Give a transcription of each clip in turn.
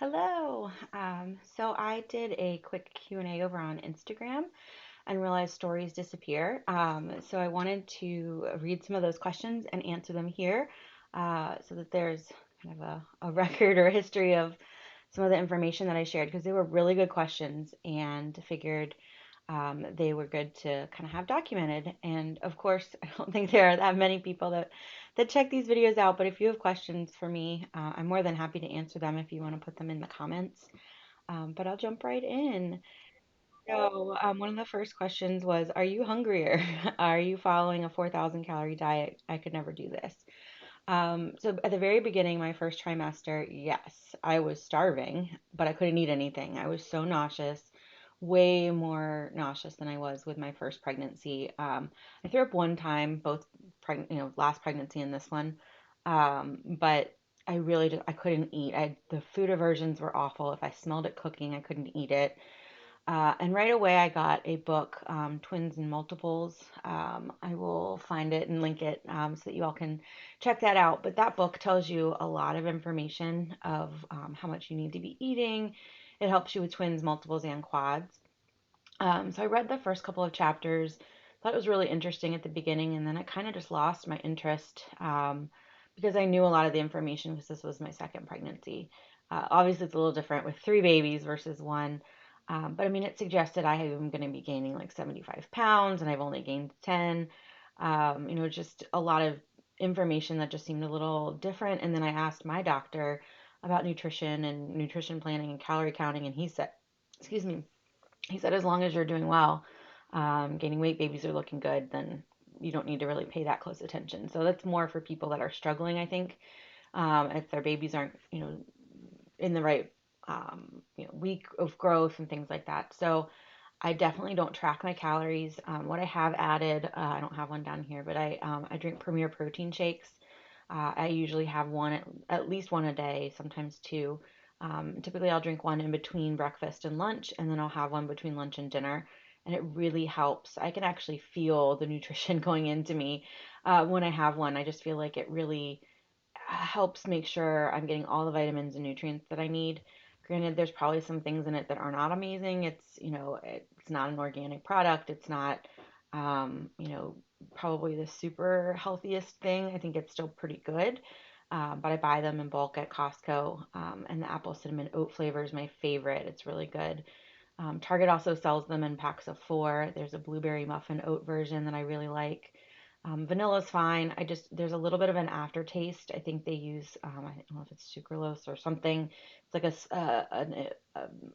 Hello. So I did a quick Q&A over on Instagram and realized stories disappear. So I wanted to read some of those questions and answer them here so that there's kind of a record or a history of some of the information that I shared because they were really good questions and figured they were good to kind of have documented. And of course, I don't think there are that many people that check these videos out. But if you have questions for me, I'm more than happy to answer them if you want to put them in the comments. But I'll jump right in. So, one of the first questions was, are you hungrier? Are you following a 4,000 calorie diet? I could never do this. So at the very beginning, my first trimester, yes, I was starving, but I couldn't eat anything. I was so nauseous, way more nauseous than I was with my first pregnancy. I threw up one time, both last pregnancy and this one. But I really just, I couldn't eat. The food aversions were awful. If I smelled it cooking, I couldn't eat it. And right away, I got a book, Twins and Multiples. I will find it and link it so that you all can check that out. But that book tells you a lot of information of how much you need to be eating. It helps you with twins, multiples, and quads. So I read the first couple of chapters, thought it was really interesting at the beginning, and then I kind of just lost my interest because I knew a lot of the information because this was my second pregnancy. Obviously, it's a little different with three babies versus one. But I mean, it suggested I am going to be gaining like 75 pounds and I've only gained 10. Just a lot of information that just seemed a little different. And then I asked my doctor about nutrition and nutrition planning and calorie counting, and he said, excuse me, he said, as long as you're doing well, gaining weight, babies are looking good, then you don't need to really pay that close attention. So that's more for people that are struggling, I think, if their babies aren't, in the right, week of growth and things like that. So I definitely don't track my calories. What I have added, I don't have one down here, but I drink Premier protein shakes. I usually have one at least one a day, sometimes two. Typically, I'll drink one in between breakfast and lunch, and then I'll have one between lunch and dinner. And it really helps. I can actually feel the nutrition going into me when I have one. I just feel like it really helps make sure I'm getting all the vitamins and nutrients that I need. Granted, there's probably some things in it that are not amazing. It's not an organic product. It's not, um, you know, probably the super healthiest thing. I think it's still pretty good. But I buy them in bulk at Costco. And the apple cinnamon oat flavor is my favorite. It's really good. Target also sells them in packs of four. There's a blueberry muffin oat version that I really like. Vanilla's fine. There's a little bit of an aftertaste. I think they use, I don't know if it's sucralose or something. It's like an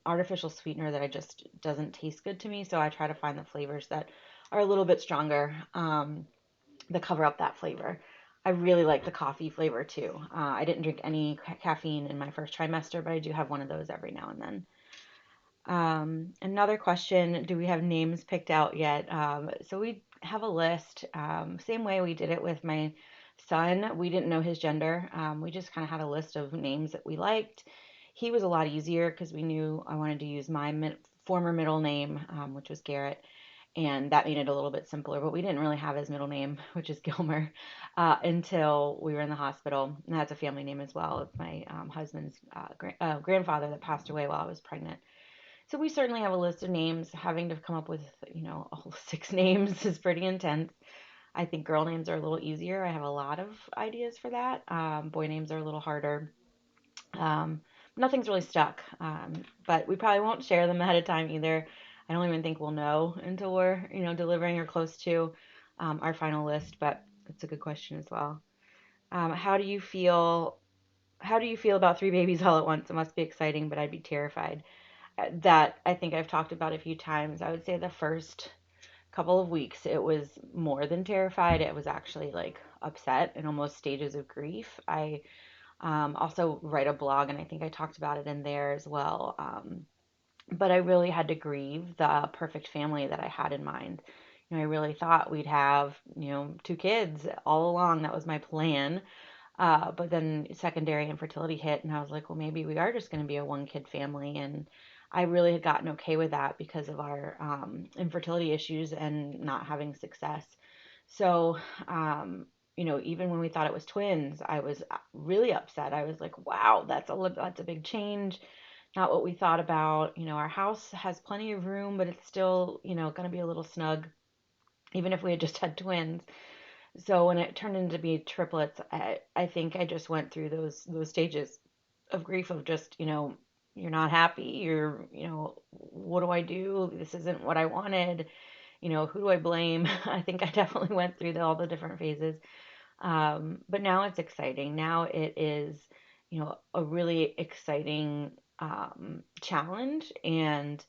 artificial sweetener that I just doesn't taste good to me. So I try to find the flavors that are a little bit stronger, that cover up that flavor. I really like the coffee flavor too. I didn't drink any caffeine in my first trimester, but I do have one of those every now and then. Another question, do we have names picked out yet? So we have a list. Same way we did it with my son. We didn't know his gender. We just kind of had a list of names that we liked. He was a lot easier because we knew I wanted to use my former middle name, which was Garrett, and that made it a little bit simpler. But we didn't really have his middle name, which is Gilmer, until we were in the hospital. And that's a family name as well. It's my husband's grandfather that passed away while I was pregnant. So we certainly have a list of names. Having to come up with, a whole six names is pretty intense. I think girl names are a little easier. I have a lot of ideas for that. Boy names are a little harder. Nothing's really stuck, but we probably won't share them ahead of time either. I don't even think we'll know until we're, delivering or close to our final list. But it's a good question as well. How do you feel? How do you feel about three babies all at once? It must be exciting, but I'd be terrified. That I think I've talked about a few times. I would say the first couple of weeks, it was more than terrified. It was actually like upset and almost stages of grief. I also write a blog, and I think I talked about it in there as well. But I really had to grieve the perfect family that I had in mind. I really thought we'd have, two kids all along. That was my plan. But then secondary infertility hit, and I was like, well, maybe we are just going to be a one kid family. And I really had gotten okay with that because of our infertility issues and not having success. So even when we thought it was twins, I was really upset. I was like, wow, that's a big change. Not what we thought about. Our house has plenty of room, but it's still, going to be a little snug, even if we had just had twins. So when it turned into be triplets, I think I just went through those stages of grief of just, you're not happy. What do I do? This isn't what I wanted. Who do I blame? I think I definitely went through all the different phases. But now it's exciting. Now it is, a really exciting challenge, and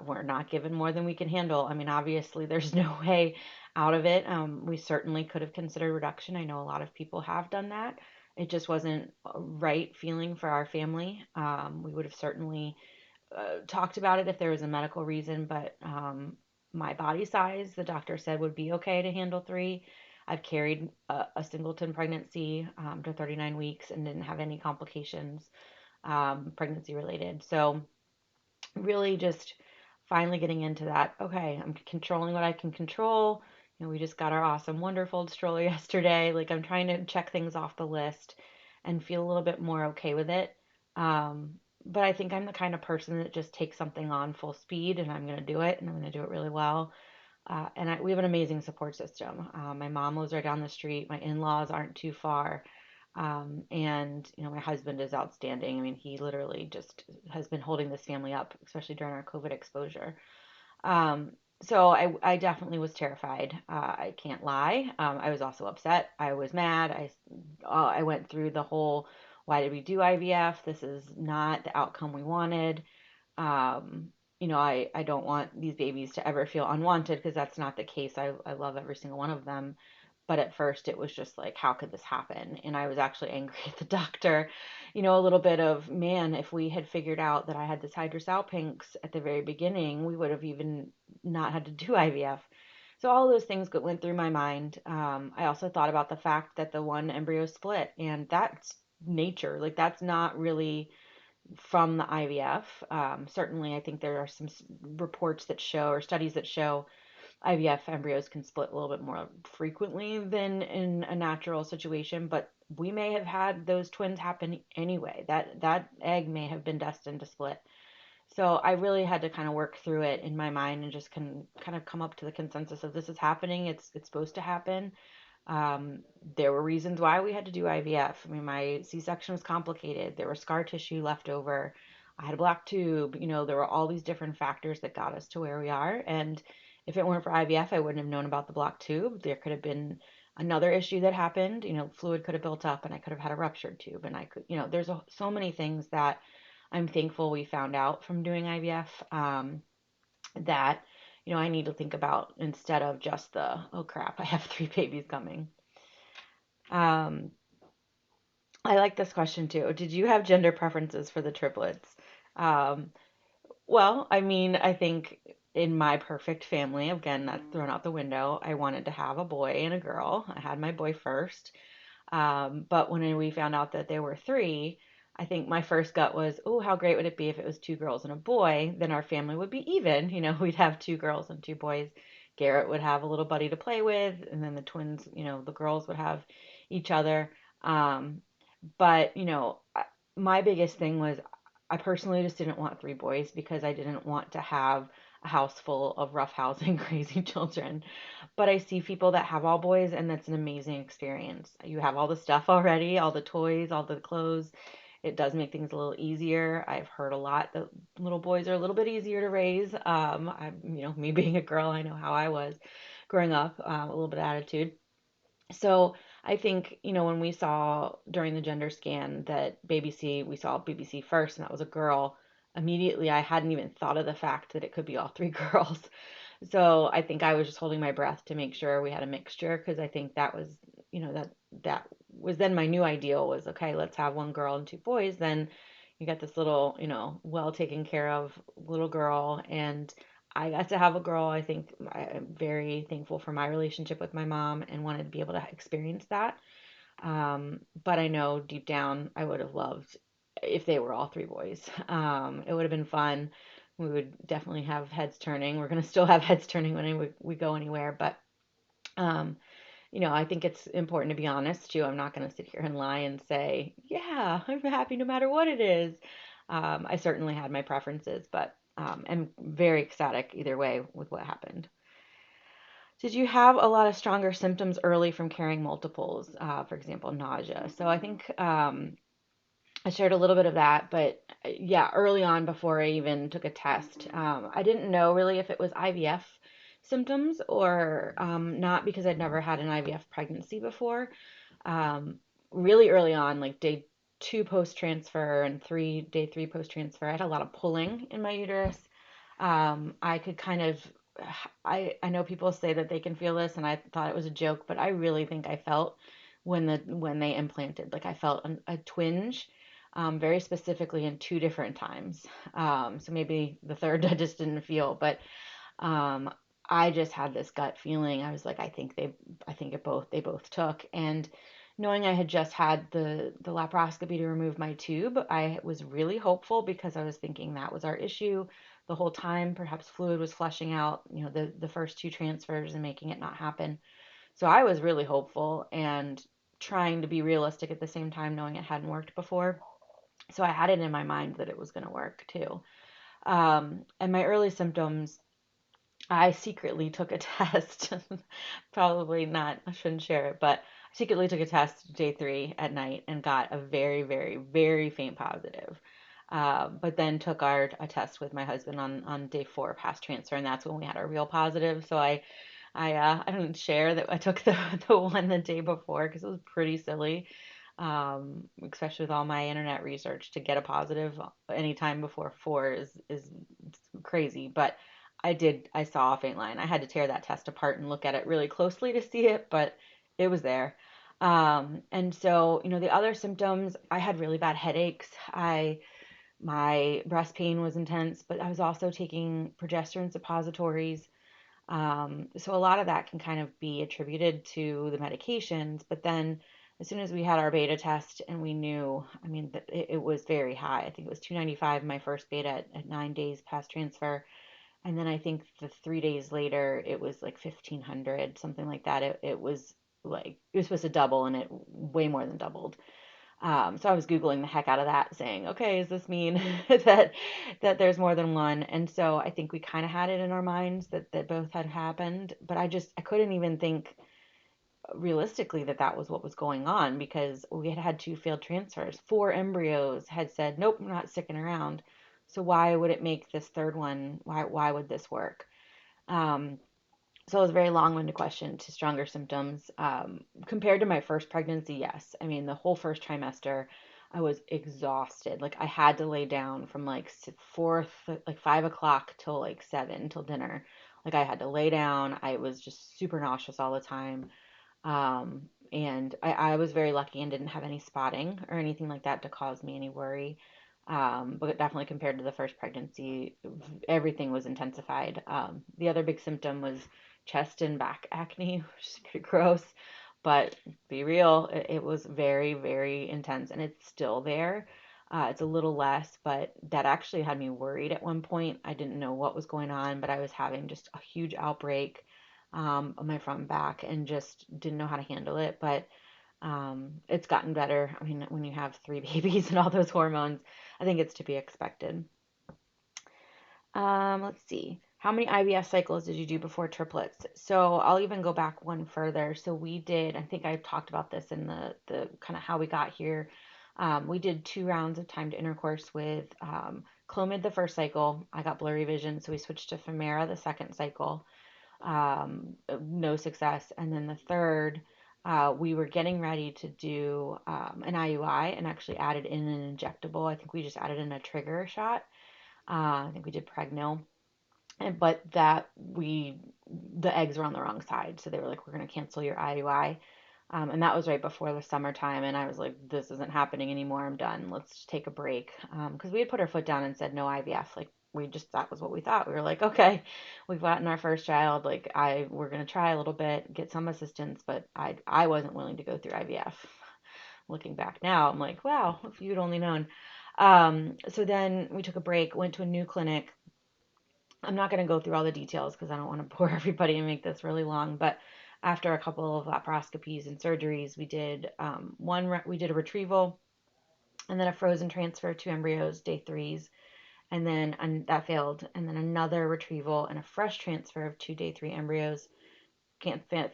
we're not given more than we can handle. I mean, obviously, there's no way out of it. We certainly could have considered reduction. I know a lot of people have done that. It just wasn't a right feeling for our family. We would have certainly talked about it if there was a medical reason, but my body size, the doctor said, would be okay to handle three. I've carried a singleton pregnancy to 39 weeks and didn't have any complications pregnancy related. So really just finally getting into that. Okay, I'm controlling what I can control. We just got our awesome wonderful stroller yesterday. Like, I'm trying to check things off the list and feel a little bit more okay with it. But I think I'm the kind of person that just takes something on full speed, and I'm going to do it, and I'm going to do it really well. We have an amazing support system. My mom lives right down the street. My in-laws aren't too far. And my husband is outstanding. I mean, he literally just has been holding this family up, especially during our COVID exposure. Um, so I definitely was terrified. I can't lie. I was also upset. I was mad. I went through the whole, why did we do IVF? This is not the outcome we wanted. I don't want these babies to ever feel unwanted, because that's not the case. I love every single one of them. But at first it was just like, how could this happen? And I was actually angry at the doctor, a little bit of, man, if we had figured out that I had this hydrosalpinx at the very beginning, we would have even not had to do IVF. So all those things went through my mind. I also thought about the fact that the one embryo split, and that's nature. Like, that's not really from the IVF. Certainly, I think there are some reports that show, or studies that show, IVF embryos can split a little bit more frequently than in a natural situation, but we may have had those twins happen anyway. That egg may have been destined to split. So I really had to kind of work through it in my mind and just kind of come up to the consensus of, this is happening. It's supposed to happen. Um, there were reasons why we had to do IVF. I mean, my C-section was complicated. There was scar tissue left over. I had a black tube. There were all these different factors that got us to where we are. And if it weren't for IVF, I wouldn't have known about the block tube. There could have been another issue that happened. Fluid could have built up, and I could have had a ruptured tube. And I could, there's so many things that I'm thankful we found out from doing IVF, that I need to think about, instead of just the, oh crap, I have three babies coming. Um, I like this question too. Did you have gender preferences for the triplets? Um, well, I mean, I think in my perfect family, again, that's thrown out the window. I wanted to have a boy and a girl. I had my boy first. But when we found out that there were three, I think my first gut was, oh, how great would it be if it was two girls and a boy? Then our family would be even. We'd have two girls and two boys. Garrett would have a little buddy to play with, and then the twins, the girls would have each other. Um, but, my biggest thing was, I personally just didn't want three boys, because I didn't want to have a house full of roughhousing crazy children. But I see people that have all boys, and that's an amazing experience. You have all the stuff already, all the toys, all the clothes. It does make things a little easier. I've heard a lot that little boys are a little bit easier to raise. Me being a girl, I know how I was growing up, a little bit of attitude. So I think, when we saw during the gender scan that baby C, we saw baby C first, and that was a girl, immediately I hadn't even thought of the fact that it could be all three girls. So I think I was just holding my breath to make sure we had a mixture, because I think that was, that was then my new ideal was, okay, let's have one girl and two boys. Then you got this little, well taken care of little girl, and I got to have a girl. I think I'm very thankful for my relationship with my mom and wanted to be able to experience that. But I know deep down I would have loved if they were all three boys. It would have been fun. We would definitely have heads turning. We're going to still have heads turning when we go anywhere. But um, I think it's important to be honest too. I'm not going to sit here and lie and say, yeah, I'm happy no matter what it is. I certainly had my preferences, but I'm very ecstatic either way with what happened. Did you have a lot of stronger symptoms early from carrying multiples, for example, nausea? So I think I shared a little bit of that, but yeah, early on before I even took a test, I didn't know really if it was IVF symptoms or not because I'd never had an IVF pregnancy before. Um, Really early on, like day 2 post transfer and day 3 post transfer, I had a lot of pulling in my uterus. I could kind of, I know people say that they can feel this, and I thought it was a joke, but I really think I felt when they implanted, like I felt a twinge, very specifically in 2 different times. So maybe the third I just didn't feel, but um, I just had this gut feeling. I was like, I think they both took. And knowing I had just had the laparoscopy to remove my tube, I was really hopeful because I was thinking that was our issue the whole time. Perhaps fluid was flushing out, the first 2 transfers and making it not happen. So I was really hopeful and trying to be realistic at the same time, knowing it hadn't worked before. So I had it in my mind that it was going to work too. And my early symptoms, I secretly took a test. Probably not, I shouldn't share it, but I secretly took a test day 3 at night and got a very, very, very faint positive. But then took a test with my husband on day 4 past transfer, and that's when we had our real positive. So I didn't share that I took the one the day before because it was pretty silly, especially with all my internet research to get a positive anytime before 4 is crazy. But I saw a faint line. I had to tear that test apart and look at it really closely to see it, but it was there. And so, the other symptoms, I had really bad headaches. My breast pain was intense, but I was also taking progesterone suppositories. So a lot of that can kind of be attributed to the medications, but then as soon as we had our beta test and we knew, I mean, it was very high. I think it was 295 my first beta at 9 days past transfer. And then I think the 3 days later, it was like 1500, something like that. It was like, it was supposed to double and it way more than doubled. So I was Googling the heck out of that, saying, okay, does this mean that there's more than one? And so I think we kind of had it in our minds that both had happened, but I couldn't even think realistically that was what was going on because we had had 2 failed transfers. 4 embryos had said, nope, we're not sticking around. So why would it make this third one? Why would this work? Um, so it was a very long-winded question to stronger symptoms. Compared to my first pregnancy, yes. I mean, the whole first trimester, I was exhausted. Like I had to lay down from like 5 o'clock till like 7 till dinner. Like I had to lay down. I was just super nauseous all the time. And I was very lucky and didn't have any spotting or anything like that to cause me any worry. But definitely compared to the first pregnancy, everything was intensified. The other big symptom was chest and back acne, which is pretty gross. But be real, it was very, very intense and it's still there. It's a little less, but that actually had me worried at one point. I didn't know what was going on, but I was having just a huge outbreak on my front and back and just didn't know how to handle it. But it's gotten better. I mean, when you have 3 babies and all those hormones, I think it's to be expected. Let's see. How many IVF cycles did you do before triplets? So I'll even go back one further. So we did, I think I talked about this in the kind of how we got here. We did 2 rounds of timed intercourse with Clomid the first cycle. I got blurry vision, so we switched to Femera the second cycle. No success. And then the third, we were getting ready to do an IUI and actually added in an injectable. I think we just added in a trigger shot. I think we did Pregnyl, but the eggs were on the wrong side, so they were like, "We're gonna cancel your IUI," and that was right before the summertime, and I was like, "This isn't happening anymore. I'm done. Let's just take a break," because we had put our foot down and said no IVF. Like that was what we thought. We were like, "Okay, we've gotten our first child. Like we're gonna try a little bit, get some assistance," but I wasn't willing to go through IVF. Looking back now, I'm like, wow, if you'd only known. So then we took a break, went to a new clinic. I'm not going to go through all the details because I don't want to bore everybody and make this really long, but After a couple of laparoscopies and surgeries, we did a retrieval and then a frozen transfer, two embryos, day threes, and then that failed, and then another retrieval and a fresh transfer of two day three embryos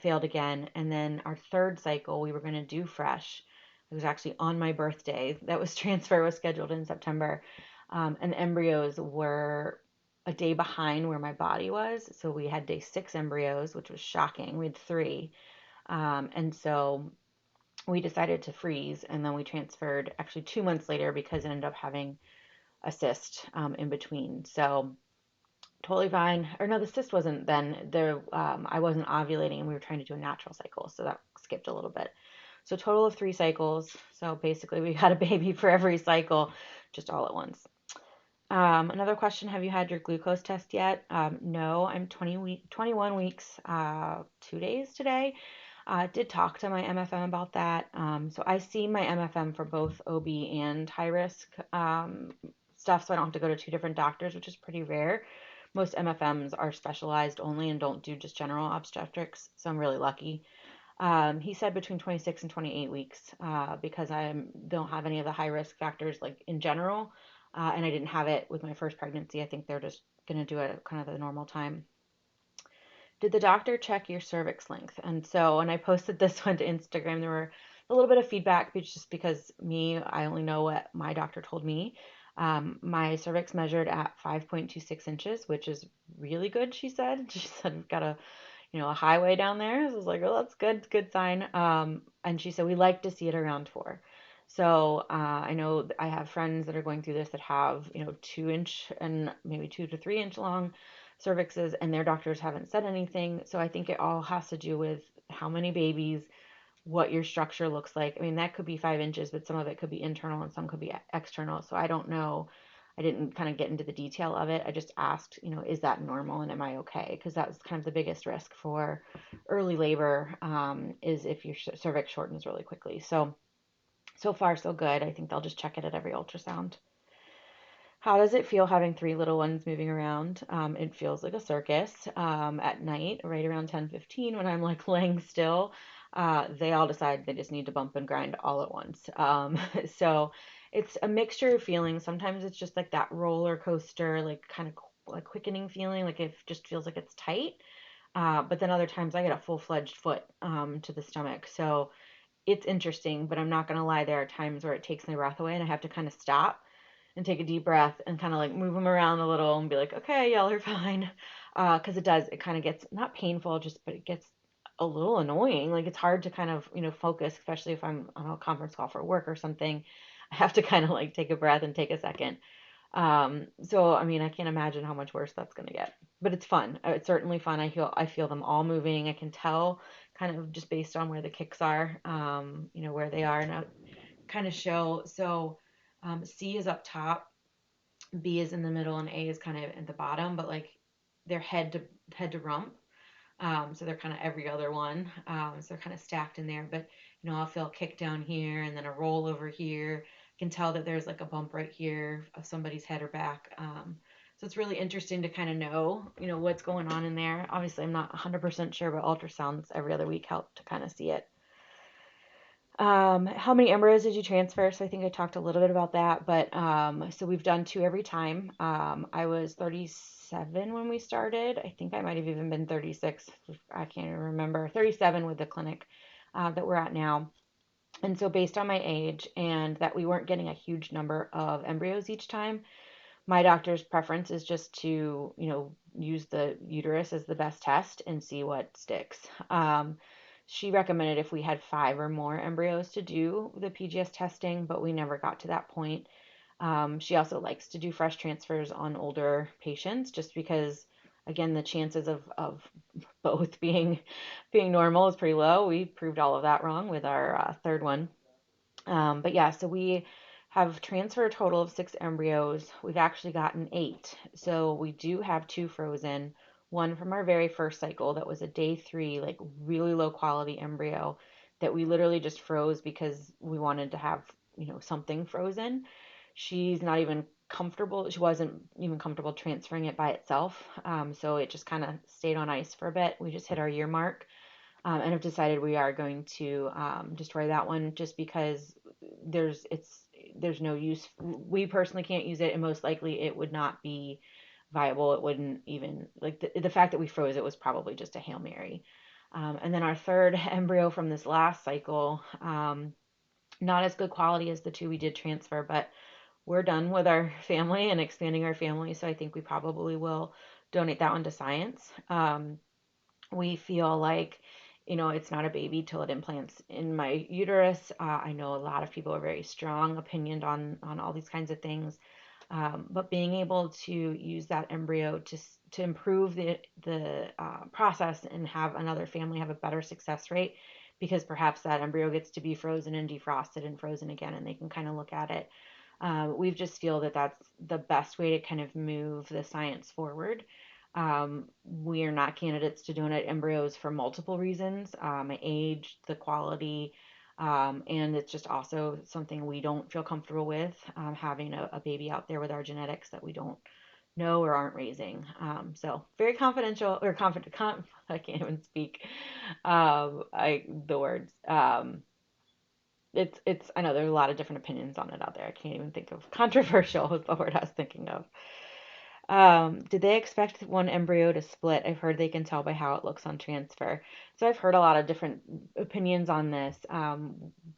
failed again, and then our third cycle we were going to do fresh. It was actually on my birthday. That was transfer was scheduled in September, and the embryos were a day behind where my body was. So we had day six embryos, which was shocking. We had three, and so we decided to freeze, and then we transferred actually 2 months later because it ended up having a cyst in between. So totally fine. Or no, the cyst wasn't then. There, I wasn't ovulating, and we were trying to do a natural cycle, so that skipped a little bit. So total of three cycles. So basically, we had a baby for every cycle, just all at once. Another question: have you had your glucose test yet? No, I'm 21 weeks, 2 days today. Did talk to my MFM about that. So I see my MFM for both OB and high risk stuff, so I don't have to go to two different doctors, which is pretty rare. Most MFMs are specialized only and don't do just general obstetrics, so I'm really lucky. He said between 26 and 28 weeks because I don't have any of the high risk factors like in general, and I didn't have it with my first pregnancy. I think they're just going to do it kind of the normal time. Did the doctor check your cervix length? And so, and I posted this one to Instagram. There were a little bit of feedback, just because I only know what my doctor told me. My cervix measured at 5.26 inches, which is really good, she said. She said, we've got a highway down there. So I was like, oh, that's good, good sign. And she said, we like to see it around 4. So I know I have friends that are going through this that have, 2 inch and maybe 2 to 3 inch long cervixes, and their doctors haven't said anything. So I think it all has to do with how many babies, what your structure looks like. I mean, that could be 5 inches, but some of it could be internal and some could be external. So I don't know. I didn't kind of get into the detail of it. I just asked, is that normal and am I okay? Because that's kind of the biggest risk for early labor, is if your cervix shortens really quickly. So far, so good. I think they'll just check it at every ultrasound. How does it feel having three little ones moving around? It feels like a circus. At night, right around 10:15, when I'm like laying still, they all decide they just need to bump and grind all at once. So it's a mixture of feelings. Sometimes it's just like that roller coaster, like kind of like quickening feeling, like it just feels like it's tight. But then other times I get a full-fledged foot to the stomach. So it's interesting, but I'm not gonna lie, there are times where it takes my breath away and I have to kind of stop and take a deep breath and kind of like move them around a little and be like, okay, y'all are fine. Because it kind of gets not painful, but it gets a little annoying. Like it's hard to kind of, focus, especially if I'm on a conference call for work or something. I have to kind of like take a breath and take a second. So I mean, I can't imagine how much worse that's gonna get. But it's fun. It's certainly fun. I feel them all moving. I can tell kind of just based on where the kicks are, where they are, and I kind of show. So C is up top, B is in the middle, and A is kind of at the bottom. But like they're head to rump. So they're kind of every other one. So they're kind of stacked in there. But I'll feel a kick down here and then a roll over here. I can tell that there's like a bump right here of somebody's head or back. So it's really interesting to kind of know, what's going on in there. Obviously, I'm not 100% sure, but ultrasounds every other week help to kind of see it. How many embryos did you transfer? So I think I talked a little bit about that, but so we've done 2 every time. I was 37 when we started. I think I might have even been 36. I can't even remember. 37 with the clinic that we're at now. And so based on my age and that we weren't getting a huge number of embryos each time, my doctor's preference is just to, use the uterus as the best test and see what sticks. She recommended if we had 5 or more embryos to do the PGS testing, but we never got to that point. She also likes to do fresh transfers on older patients just because, again, the chances of both being normal is pretty low. We proved all of that wrong with our third one. But yeah, so we have transferred a total of 6 embryos. We've actually gotten 8. So we do have 2 frozen, one from our very first cycle that was a day 3, like really low quality embryo that we literally just froze because we wanted to have, something frozen. She's not even comfortable. She wasn't even comfortable transferring it by itself. So it just kind of stayed on ice for a bit. We just hit our year mark. and have decided we are going to destroy that one just because there's no use. We personally can't use it, and most likely it would not be viable. It wouldn't even like the fact that we froze it was probably just a Hail Mary. And then our third embryo from this last cycle, not as good quality as the two we did transfer, but we're done with our family and expanding our family. So I think we probably will donate that one to science. We feel like, it's not a baby till it implants in my uterus. I know a lot of people are very strong opinioned on all these kinds of things. But being able to use that embryo to improve the process and have another family have a better success rate, because perhaps that embryo gets to be frozen and defrosted and frozen again, and they can kind of look at it. We just feel that that's the best way to kind of move the science forward. We are not candidates to donate embryos for multiple reasons, age, the quality, and it's just also something we don't feel comfortable with, having a baby out there with our genetics that we don't know or aren't raising. So very confidential or confident. I can't even speak. The words. It's. I know there's a lot of different opinions on it out there. I can't even think of controversial is the word I was thinking of. Did they expect one embryo to split? I've heard they can tell by how it looks on transfer. So I've heard a lot of different opinions on this.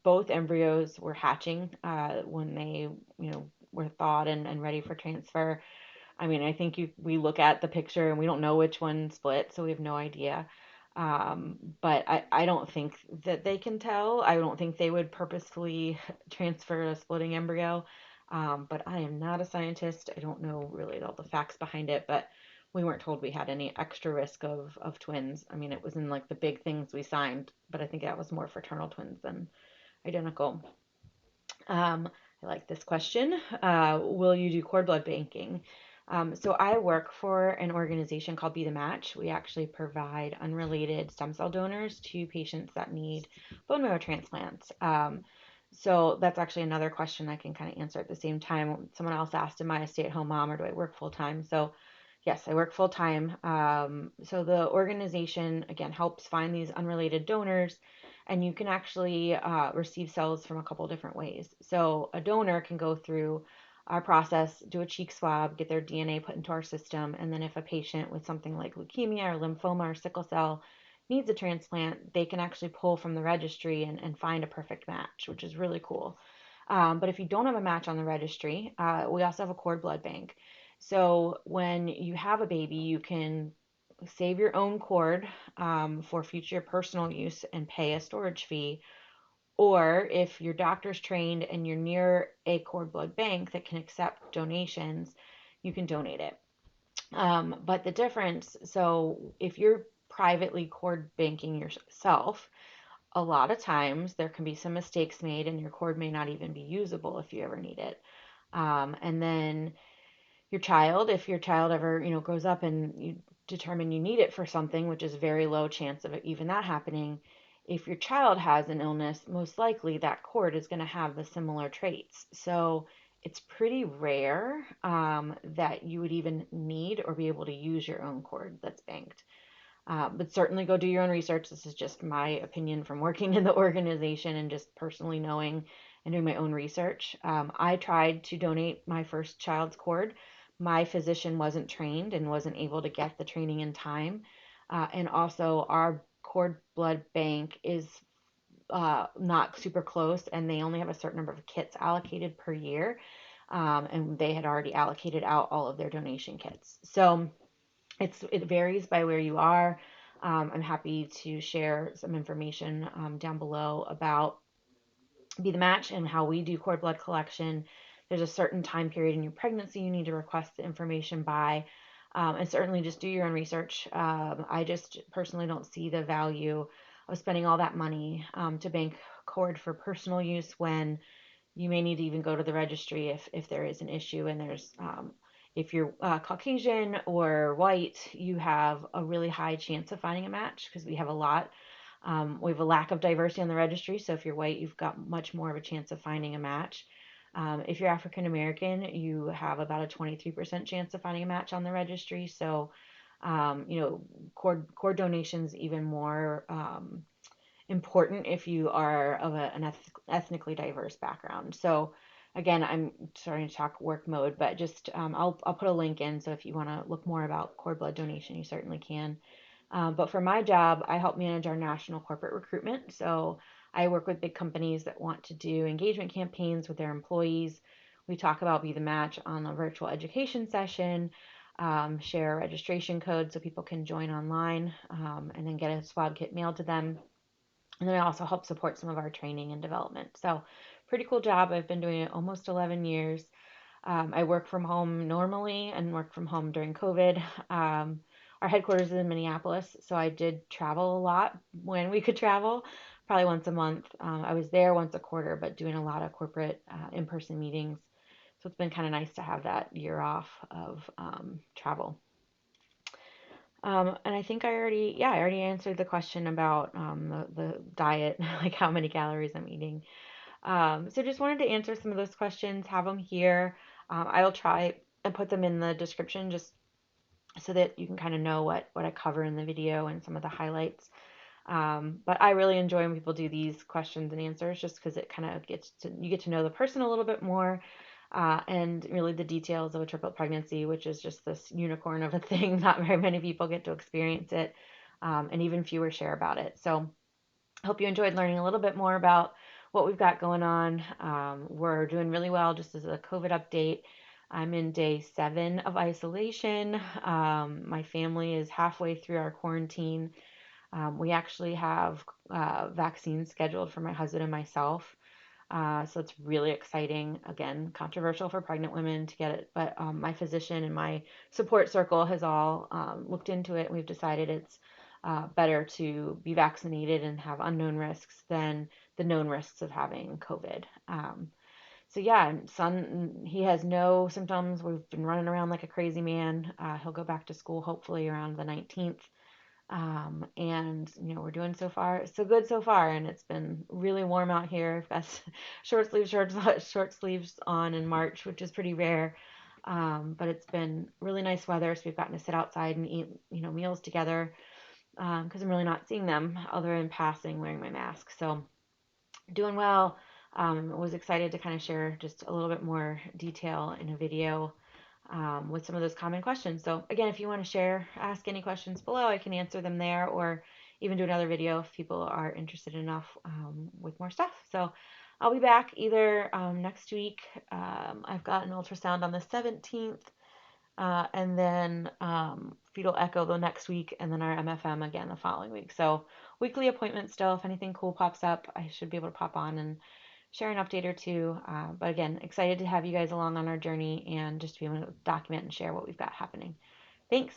Both embryos were hatching when they, were thawed and ready for transfer. I mean, I think we look at the picture and we don't know which one split, so we have no idea. But I don't think that they can tell. I don't think they would purposefully transfer a splitting embryo. But I am not a scientist. I don't know really all the facts behind it, but we weren't told we had any extra risk of twins. I mean, it was in like the big things we signed, but I think that was more fraternal twins than identical. I like this question. Will you do cord blood banking? So I work for an organization called Be the Match. We actually provide unrelated stem cell donors to patients that need bone marrow transplants. So that's actually another question I can kind of answer at the same time. Someone else asked, am I a stay-at-home mom or do I work full time? So yes, I work full time. So the organization, again, helps find these unrelated donors, and you can actually receive cells from a couple different ways. So a donor can go through our process, do a cheek swab, get their DNA put into our system, and then if a patient with something like leukemia or lymphoma or sickle cell needs a transplant, they can actually pull from the registry and find a perfect match, which is really cool. But if you don't have a match on the registry, we also have a cord blood bank. So when you have a baby, you can save your own cord for future personal use and pay a storage fee. Or if your doctor's trained and you're near a cord blood bank that can accept donations, you can donate it. But the difference, so if you're privately cord banking yourself, a lot of times there can be some mistakes made and your cord may not even be usable if you ever need it. And then your child, if your child ever, grows up and you determine you need it for something, which is very low chance of even that happening, if your child has an illness, most likely that cord is going to have the similar traits. So it's pretty rare that you would even need or be able to use your own cord that's banked. But certainly go do your own research. This is just my opinion from working in the organization and just personally knowing and doing my own research. I tried to donate my first child's cord. My physician wasn't trained and wasn't able to get the training in time. And also, our cord blood bank is not super close, and they only have a certain number of kits allocated per year. And they had already allocated out all of their donation kits. So it varies by where you are. I'm happy to share some information down below about Be the Match and how we do cord blood collection. There's a certain time period in your pregnancy you need to request the information by. And certainly just do your own research. I just personally don't see the value of spending all that money to bank cord for personal use when you may need to even go to the registry if there is an issue and there's if you're Caucasian or white, you have a really high chance of finding a match because we have a lot. We have a lack of diversity on the registry, so if you're white, you've got much more of a chance of finding a match. If you're African American, you have about a 23% chance of finding a match on the registry. So You know, cord donations even more important if you are of an ethnically diverse background. So again, I'm starting to talk work mode, but just I'll put a link in. So if you want to look more about cord blood donation, you certainly can. But for my job, I help manage our national corporate recruitment. So I work with big companies that want to do engagement campaigns with their employees. We talk about Be the Match on a virtual education session, share registration codes so people can join online, and then get a swab kit mailed to them. And then I also help support some of our training and development. So, pretty cool job. I've been doing it almost 11 years. I work from home normally and work from home during COVID. Our headquarters is in Minneapolis, so I did travel a lot when we could travel, probably once a month. I was there once a quarter, but doing a lot of corporate in person meetings. So it's been kind of nice to have that year off of travel. And I think I already answered the question about the diet, like how many calories I'm eating. So just wanted to answer some of those questions, have them here. I will try and put them in the description just so that you can kind of know what I cover in the video and some of the highlights. But I really enjoy when people do these questions and answers just because it kind of you get to know the person a little bit more, and really the details of a triplet pregnancy, which is just this unicorn of a thing. Not very many people get to experience it, and even fewer share about it. So I hope you enjoyed learning a little bit more about what we've got going on. We're doing really well. Just as a COVID update, I'm in day 7 of isolation. My family is halfway through our quarantine. We actually have vaccines scheduled for my husband and myself. So it's really exciting. Again, controversial for pregnant women to get it, but my physician and my support circle has all looked into it. We've decided it's better to be vaccinated and have unknown risks than the known risks of having COVID. So yeah, son, he has no symptoms. We've been running around like a crazy man. He'll go back to school hopefully around the 19th. And you know, we're doing so far so good so far, and it's been really warm out here. I've got short sleeves on in March, which is pretty rare. But it's been really nice weather, so we've gotten to sit outside and eat, you know, meals together, because I'm really not seeing them other than passing wearing my mask. So doing well. Was excited to kind of share just a little bit more detail in a video with some of those common questions. So again, if you want to share, ask any questions below, I can answer them there, or even do another video if people are interested enough with more stuff. So I'll be back either next week. I've got an ultrasound on the 17th, and then fetal echo the next week, and then our MFM again the following week. So weekly appointment still. If anything cool pops up, I should be able to pop on and share an update or two. But again, excited to have you guys along on our journey and just to be able to document and share what we've got happening. Thanks.